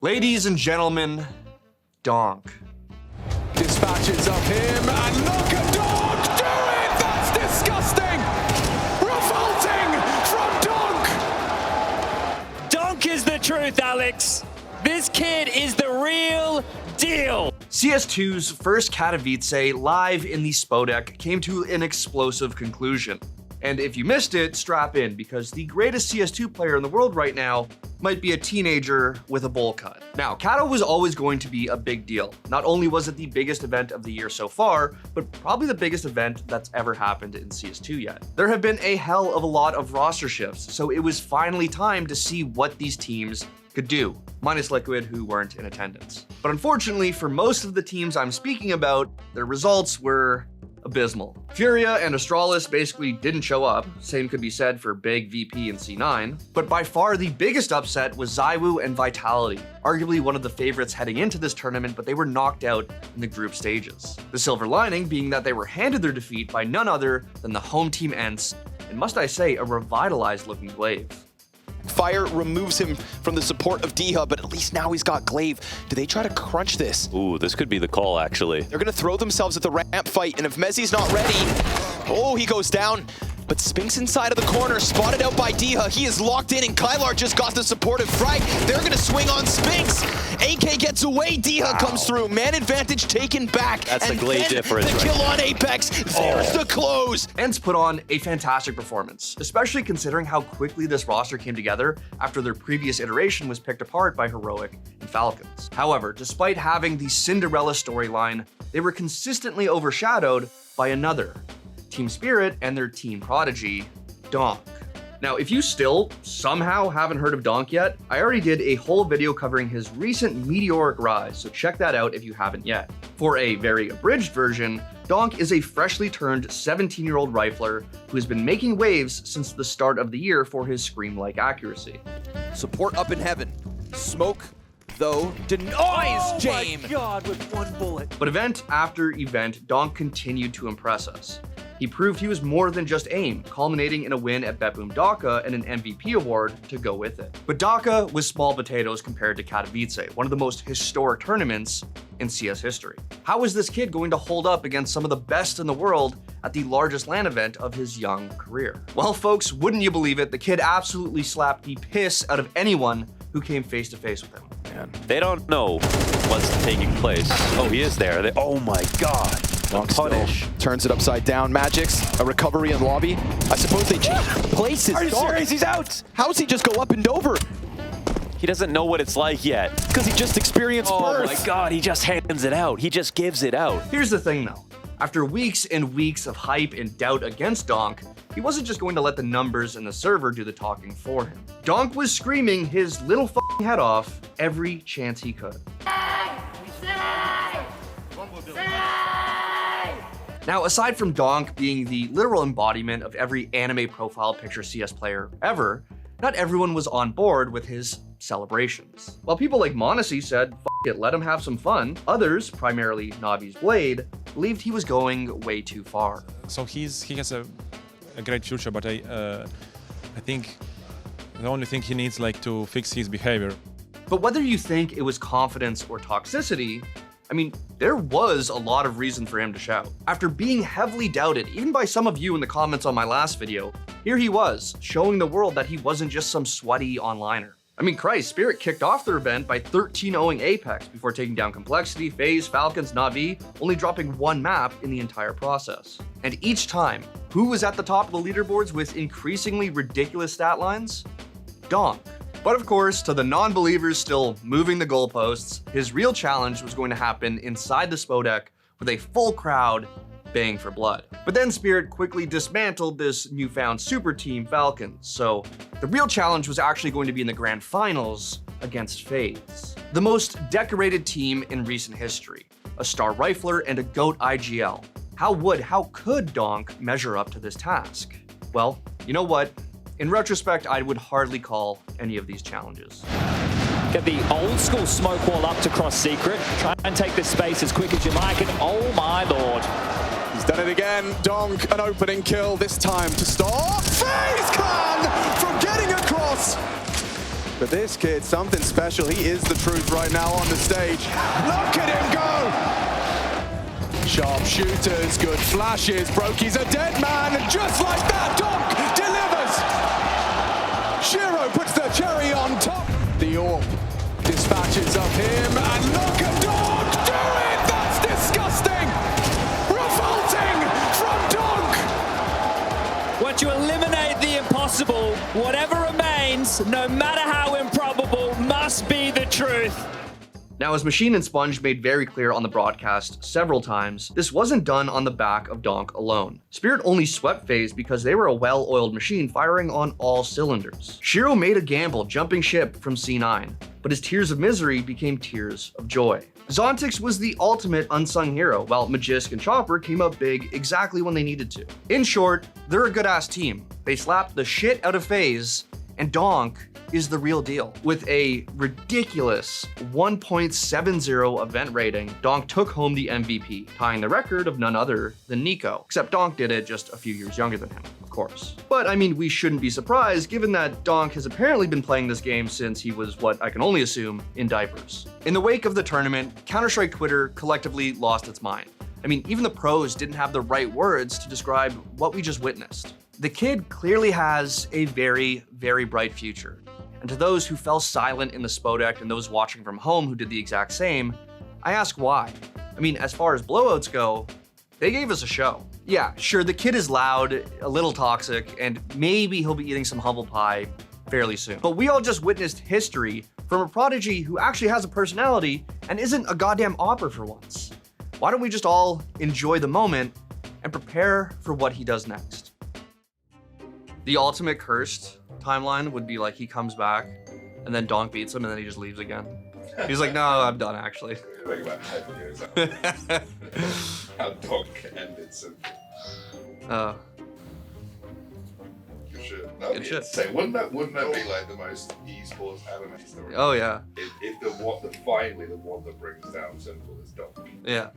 Ladies and gentlemen, Donk'd. Dispatches of him, and look at Donk'd do it! That's disgusting! Revolting from Donk'd! Donk'd is the truth, Alex. This kid is the real deal. CS2's first Katowice live in the Spodek came to an explosive conclusion. And if you missed it, strap in, because the greatest CS2 player in the world right now might be a teenager with a bowl cut. Now, Kato was always going to be a big deal. Not only was it the biggest event of the year so far, but probably the biggest event that's ever happened in CS2 yet. There have been a hell of a lot of roster shifts, so it was finally time to see what these teams could do, minus Liquid, who weren't in attendance. But unfortunately, for most of the teams I'm speaking about, their results were abysmal. Furia and Astralis basically didn't show up. Same could be said for Big, VP, and C9. But by far the biggest upset was ZywOo and Vitality, arguably one of the favorites heading into this tournament, but they were knocked out in the group stages. The silver lining being that they were handed their defeat by none other than the home team ENCE, and must I say, a revitalized looking Glaive. Fire removes him from the support of D-Hub, but at least now he's got Glaive. Do they try to crunch this? Ooh, this could be the call, actually. They're going to throw themselves at the ramp fight, and if Mezzi's not ready, oh, he goes down. But Spinx inside of the corner, spotted out by D-Hub. He is locked in, and Kylar just got the supportive frag. They're going to swing on Spinx. AK gets away, D-Hub comes through. Man advantage taken back. That's the Glaive difference. The kill on Apex. There's the close. ENCE put on a fantastic performance, especially considering how quickly this roster came together after their previous iteration was picked apart by Heroic and Falcons. However, despite having the Cinderella storyline, they were consistently overshadowed by another, Team Spirit and their team prodigy, Donk'd. Now, if you still somehow haven't heard of Donk'd yet, I already did a whole video covering his recent meteoric rise, so check that out if you haven't yet. For a very abridged version, Donk'd is a freshly turned 17-year-old rifler who has been making waves since the start of the year for his Scream-like accuracy. Support up in heaven. Smoke, though, denies Jame. Oh my God, with one bullet. But event after event, Donk'd continued to impress us. He proved he was more than just aim, culminating in a win at Bepum Dhaka and an MVP award to go with it. But Dhaka was small potatoes compared to Katowice, one of the most historic tournaments in CS history. How is this kid going to hold up against some of the best in the world at the largest LAN event of his young career? Well, folks, wouldn't you believe it, the kid absolutely slapped the piss out of anyone who came face to face with him. Man, they don't know what's taking place. Oh, he is there. Oh my God. Donk'd Punish. turns it upside down. Magic's a recovery in lobby. I suppose they change places. Are you serious? He's out. How does he just go up and over? He doesn't know what it's like yet. Because he just experienced Oh birth. my God, he just hands it out. He just gives it out. Here's the thing though. After weeks and weeks of hype and doubt against Donk'd, he wasn't just going to let the numbers and the server do the talking for him. Donk'd was screaming his little f***ing head off every chance he could. Now, aside from Donk'd being the literal embodiment of every anime profile picture CS player ever, not everyone was on board with his celebrations. While people like Monacy said, "F it, let him have some fun," others, primarily Navi's Blade, believed he was going way too far. So he has a great future, but I think the only thing he needs to fix his behavior. But whether you think it was confidence or toxicity, I mean, there was a lot of reason for him to shout. After being heavily doubted, even by some of you in the comments on my last video, here he was, showing the world that he wasn't just some sweaty onliner. I mean, Christ, Spirit kicked off their event by 13-0ing Apex before taking down Complexity, FaZe, Falcons, Na'Vi, only dropping one map in the entire process. And each time, who was at the top of the leaderboards with increasingly ridiculous stat lines? Donk'd. But of course, to the non-believers still moving the goalposts, his real challenge was going to happen inside the Spodek with a full crowd baying for blood. But then Spirit quickly dismantled this newfound super team Falcons, so the real challenge was actually going to be in the grand finals against FaZe, the most decorated team in recent history, a star rifler and a GOAT IGL. How could Donk'd measure up to this task? Well, you know what? In retrospect, I would hardly call any of these challenges. Get the old school smoke wall up to cross secret. Try and take this space as quick as you like, and oh my lord. He's done it again. Donk'd, an opening kill, this time to stop FaZe from getting across. But this kid, something special. He is the truth right now on the stage. Look at him go! Sharp shooters, good flashes. Brokey's a dead man, and just like that, Donk'd delivers! Shiro puts the cherry on top. The AWP dispatches of him, and look at Donk'd do it! That's disgusting! Revolting from Donk'd! Once you eliminate the impossible, whatever remains, no matter how improbable, must be the truth. Now, as Machine and Sponge made very clear on the broadcast several times, this wasn't done on the back of Donk'd alone. Spirit only swept FaZe because they were a well-oiled machine firing on all cylinders. Shiro made a gamble jumping ship from C9, but his tears of misery became tears of joy. Zontix was the ultimate unsung hero, while Magisk and Chopper came up big exactly when they needed to. In short, they're a good-ass team. They slapped the shit out of FaZe, and Donk'd is the real deal. With a ridiculous 1.70 event rating, Donk'd took home the MVP, tying the record of none other than Nico. Except Donk'd did it just a few years younger than him, of course. But I mean, we shouldn't be surprised given that Donk'd has apparently been playing this game since he was what I can only assume in diapers. In the wake of the tournament, Counter-Strike Twitter collectively lost its mind. I mean, even the pros didn't have the right words to describe what we just witnessed. The kid clearly has a very, very bright future. And to those who fell silent in the Spodek and those watching from home who did the exact same, I ask why. I mean, as far as blowouts go, they gave us a show. Yeah, sure, the kid is loud, a little toxic, and maybe he'll be eating some humble pie fairly soon. But we all just witnessed history from a prodigy who actually has a personality and isn't a goddamn opera for once. Why don't we just all enjoy the moment and prepare for what he does next? The ultimate cursed timeline would be like he comes back and then Donk'd beats him and then he just leaves again. He's like, no, I'm done actually. Like about 10 years how Donk'd ended simply. Good shit. That'd Good be shit. insane. Wouldn't that be like the most esports anime story? Oh yeah. If finally the one that brings down simple is Donk'd. Yeah.